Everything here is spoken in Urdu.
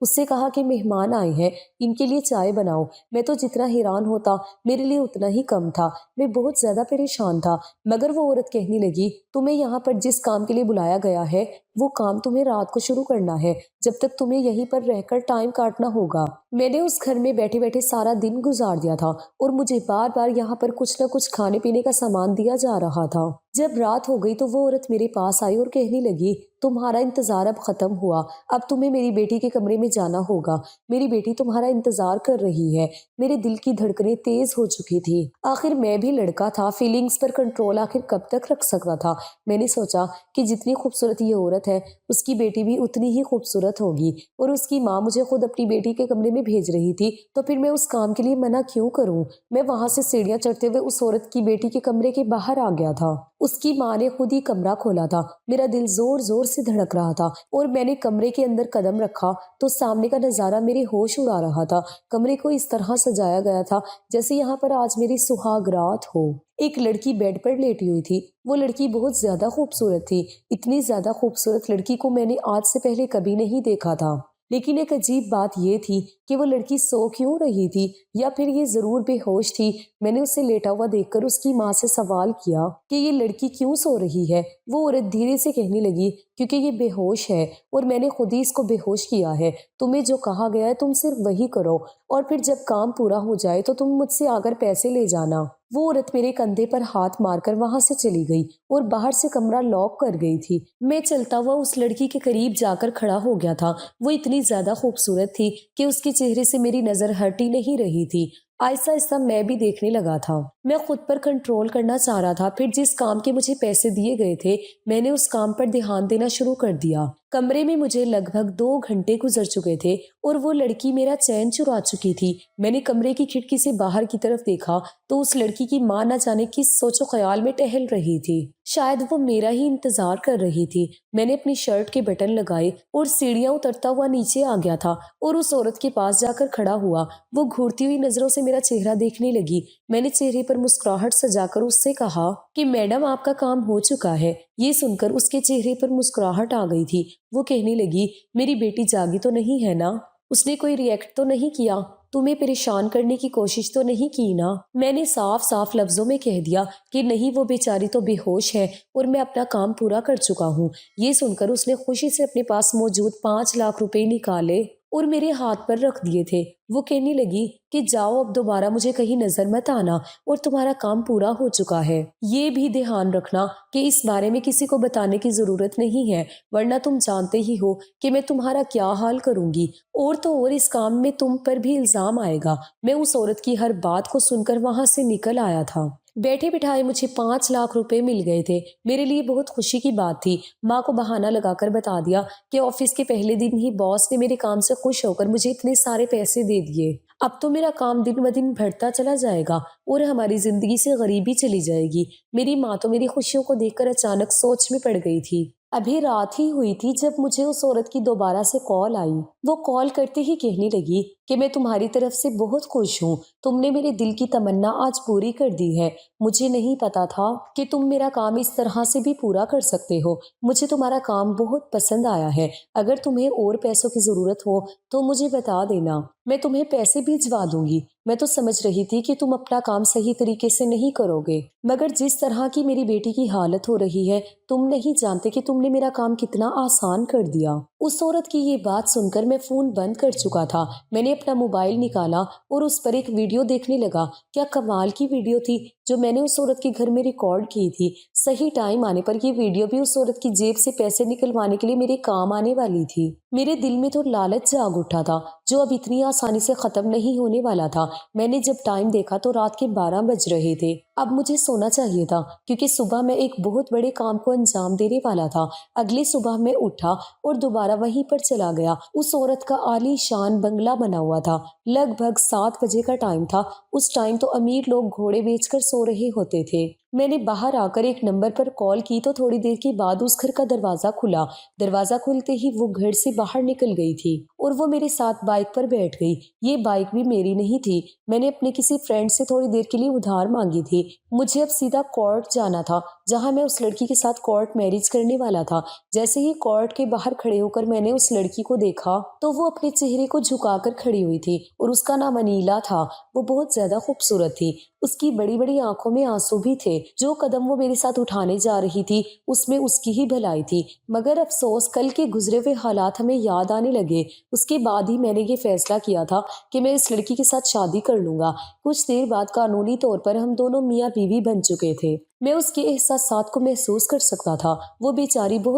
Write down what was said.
اس سے کہا کہ مہمان آئے ہیں، ان کے لیے چائے بناؤ۔ میں تو جتنا حیران ہوتا میرے لیے اتنا ہی کم تھا، میں بہت زیادہ پریشان تھا۔ مگر وہ عورت کہنے لگی، تمہیں یہاں پر جس کام کے لیے بلایا گیا ہے وہ کام تمہیں رات کو شروع کرنا ہے، جب تک تمہیں یہیں پر رہ کر ٹائم کاٹنا ہوگا۔ میں نے اس گھر میں بیٹھے بیٹھے سارا دن گزار دیا تھا اور مجھے بار بار یہاں پر کچھ نہ کچھ کھانے پینے کا سامان دیا جا رہا تھا۔ جب رات ہو گئی تو وہ عورت میرے پاس آئی اور کہنے لگی، تمہارا انتظار اب ختم ہوا، اب تمہیں میری بیٹی کے کمرے میں جانا ہوگا، میری بیٹی تمہارا انتظار کر رہی ہے۔ میرے دل کی دھڑکنیں تیز ہو چکی تھی۔ آخر میں بھی لڑکا تھا، فیلنگز پر کنٹرول آخر کب تک رکھ سکتا تھا۔ میں نے سوچا کہ جتنی خوبصورت یہ عورت ہے اس کی بیٹی بھی اتنی ہی خوبصورت ہوگی، اور اس کی ماں مجھے خود اپنی بیٹی کے کمرے میں بھیج رہی تھی، تو پھر میں اس کام کے لیے منع کیوں کروں؟ میں وہاں سے سیڑھیاں چڑھتے ہوئے اس عورت کی بیٹی کے کمرے کے باہر آ گیا تھا۔ اس کی ماں نے خود ہی کمرہ کھولا تھا۔ میرا دل زور زور سے دھڑک رہا تھا اور میں نے کمرے کے اندر قدم رکھا تو سامنے کا نظارہ میرے ہوش اڑا رہا تھا۔ کمرے کو اس طرح سجایا گیا تھا جیسے یہاں پر آج میری سہاگ رات ہو۔ ایک لڑکی بیڈ پر لیٹی ہوئی تھی۔ وہ لڑکی بہت زیادہ خوبصورت تھی۔ اتنی زیادہ خوبصورت لڑکی کو میں نے آج سے پہلے کبھی نہیں دیکھا تھا۔ لیکن ایک عجیب بات یہ تھی کہ وہ لڑکی سو کیوں رہی تھی، یا پھر یہ ضرور بے ہوش تھی۔ میں نے اسے لیٹا ہوا دیکھ کر اس کی ماں سے سوال کیا کہ یہ لڑکی کیوں سو رہی ہے؟ وہ عورت دھیرے سے کہنے لگی، کیونکہ یہ بے ہوش ہے اور میں نے خود ہی اس کو بے ہوش کیا ہے۔ تمہیں جو کہا گیا ہے تم صرف وہی کرو، اور پھر جب کام پورا ہو جائے تو تم مجھ سے آ کر پیسے لے جانا۔ وہ عورت میرے کندھے پر ہاتھ مار کر وہاں سے چلی گئی اور باہر سے کمرہ لاک کر گئی تھی۔ میں چلتا ہوا اس لڑکی کے قریب جا کر کھڑا ہو گیا تھا۔ وہ اتنی زیادہ خوبصورت تھی کہ اس کے چہرے سے میری نظر ہٹ ہی نہیں رہی تھی۔ آہستہ آہستہ میں بھی دیکھنے لگا تھا۔ میں خود پر کنٹرول کرنا چاہ رہا تھا۔ پھر جس کام کے مجھے پیسے دیے گئے تھے میں نے اس کام پر دھیان دینا شروع کر دیا۔ کمرے میں مجھے لگ بھگ 2 گھنٹے گزر چکے تھے اور وہ لڑکی میرا چین چرا چکی تھی۔ میں نے کمرے کی کھڑکی سے باہر کی طرف دیکھا تو اس لڑکی کی ماں نہ جانے کس سوچ و خیال میں ٹہل رہی تھی۔ شاید وہ میرا ہی انتظار کر رہی تھی۔ میں نے اپنی شرٹ کے بٹن لگائے اور سیڑھیاں اترتا ہوا نیچے آ گیا تھا اور اس عورت کے پاس جا کر کھڑا ہوا۔ وہ گھورتی ہوئی نظروں سے میرا چہرہ دیکھنے لگی۔ میں نے چہرے پر مسکراہٹ سجا کر اس سے کہا کہ میڈم آپ کا کام ہو چکا ہے۔ یہ سن کر اس کے چہرے پر مسکراہٹ آ گئی تھی۔ وہ کہنے لگی، میری بیٹی جاگی تو نہیں ہے نا؟ اس نے کوئی ریئیکٹ تو نہیں کیا؟ تمہیں پریشان کرنے کی کوشش تو نہیں کی نا؟ میں نے صاف صاف لفظوں میں کہہ دیا کہ نہیں، وہ بیچاری تو بے ہوش ہے اور میں اپنا کام پورا کر چکا ہوں۔ یہ سن کر اس نے خوشی سے اپنے پاس موجود 5 لاکھ روپے نکالے اور میرے ہاتھ پر رکھ دیے تھے۔ وہ کہنے لگی کہ جاؤ، اب دوبارہ مجھے کہیں نظر مت آنا اور تمہارا کام پورا ہو چکا ہے۔ یہ بھی دھیان رکھنا کہ اس بارے میں کسی کو بتانے کی ضرورت نہیں ہے، ورنہ تم جانتے ہی ہو کہ میں تمہارا کیا حال کروں گی، اور تو اور اس کام میں تم پر بھی الزام آئے گا۔ میں اس عورت کی ہر بات کو سن کر وہاں سے نکل آیا تھا۔ بیٹھے بٹھائے مجھے 5 لاکھ روپے مل گئے تھے۔ میرے لیے بہت خوشی کی بات تھی۔ ماں کو بہانہ لگا کر بتا دیا کہ آفس کے پہلے دن ہی باس نے میرے کام سے خوش ہو کر مجھے اتنے سارے پیسے دے دیے۔ اب تو میرا کام دن بدن بڑھتا چلا جائے گا اور ہماری زندگی سے غریبی چلی جائے گی۔ میری ماں تو میری خوشیوں کو دیکھ کر اچانک سوچ میں پڑ گئی تھی۔ ابھی رات ہی ہوئی تھی جب مجھے اس عورت کی دوبارہ سے کال آئی۔ وہ کال کرتے ہی کہنے لگی کہ میں تمہاری طرف سے بہت خوش ہوں، تم نے میرے دل کی تمنا آج پوری کر دی ہے۔ مجھے نہیں پتا تھا کہ تم میرا کام اس طرح سے بھی پورا کر سکتے ہو۔ مجھے تمہارا کام بہت پسند آیا ہے۔ اگر تمہیں اور پیسوں کی ضرورت ہو تو مجھے بتا دینا، میں تمہیں پیسے بھجوا دوں گی۔ میں تو سمجھ رہی تھی کہ تم اپنا کام صحیح طریقے سے نہیں کرو گے، مگر جس طرح کی میری بیٹی کی حالت ہو رہی ہے تم نہیں جانتے کہ تم نے میرا کام کتنا آسان کر دیا۔ اس عورت کی یہ بات سن کر میں فون بند کر چکا تھا۔ میں نے اپنا موبائل نکالا اور اس پر ایک ویڈیو دیکھنے لگا۔ کیا کمال کی ویڈیو تھی جو میں نے اس عورت کے گھر میں ریکارڈ کی تھی۔ صحیح ٹائم آنے پر یہ ویڈیو بھی اس عورت کی جیب سے پیسے نکلوانے کے لیے میرے کام آنے والی تھی۔ میرے دل میں تو لالچ جاگ اٹھا تھا جو اب اتنی آسانی سے ختم نہیں ہونے والا تھا۔ میں نے جب ٹائم دیکھا تو رات کے 12 بج رہے تھے۔ اب مجھے سونا چاہیے تھا کیونکہ صبح میں ایک بہت بڑے کام کو انجام دینے والا تھا۔ اگلی صبح میں اٹھا اور دوبارہ وہیں پر چلا گیا۔ اس عورت کا عالی شان بنگلہ بنا ہوا تھا۔ لگ بھگ 7 بجے کا ٹائم تھا۔ اس ٹائم تو امیر لوگ گھوڑے بیچ کر سو رہے ہوتے تھے۔ میں نے باہر آ کر ایک نمبر پر کال کی تو تھوڑی دیر کے بعد اس گھر کا دروازہ کھلا۔ دروازہ کھلتے ہی وہ گھر سے باہر نکل گئی تھی اور وہ میرے ساتھ بائک پر بیٹھ گئی۔ یہ بائک بھی میری نہیں تھی، میں نے اپنے کسی فرینڈ سے تھوڑی دیر کے لیے ادھار مانگی تھی۔ مجھے اب سیدھا کورٹ جانا تھا جہاں میں اس لڑکی کے ساتھ کورٹ میرج کرنے والا تھا۔ جیسے ہی کورٹ کے باہر کھڑے ہو کر میں نے اس لڑکی کو دیکھا تو وہ اپنے چہرے کو جھکا کر کھڑی ہوئی تھی اور اس کا نام انیلا تھا۔ وہ بہت زیادہ خوبصورت تھی، اس کی بڑی بڑی آنکھوں میں آنسو بھی تھے۔ جو قدم وہ میرے ساتھ اٹھانے جا رہی تھی اس میں اس کی ہی بھلائی تھی، مگر افسوس کل کے گزرے ہوئے حالات ہمیں یاد آنے لگے۔ اس کے بعد ہی میں نے یہ فیصلہ کیا تھا کہ میں اس لڑکی کے ساتھ شادی کر لوں گا۔ کچھ دیر بعد قانونی طور پر ہم دونوں میاں بیوی بن چکے تھے۔ میں اس کے احساسات کو محسوس کر سکتا تھا۔ وہ بیچاری بہت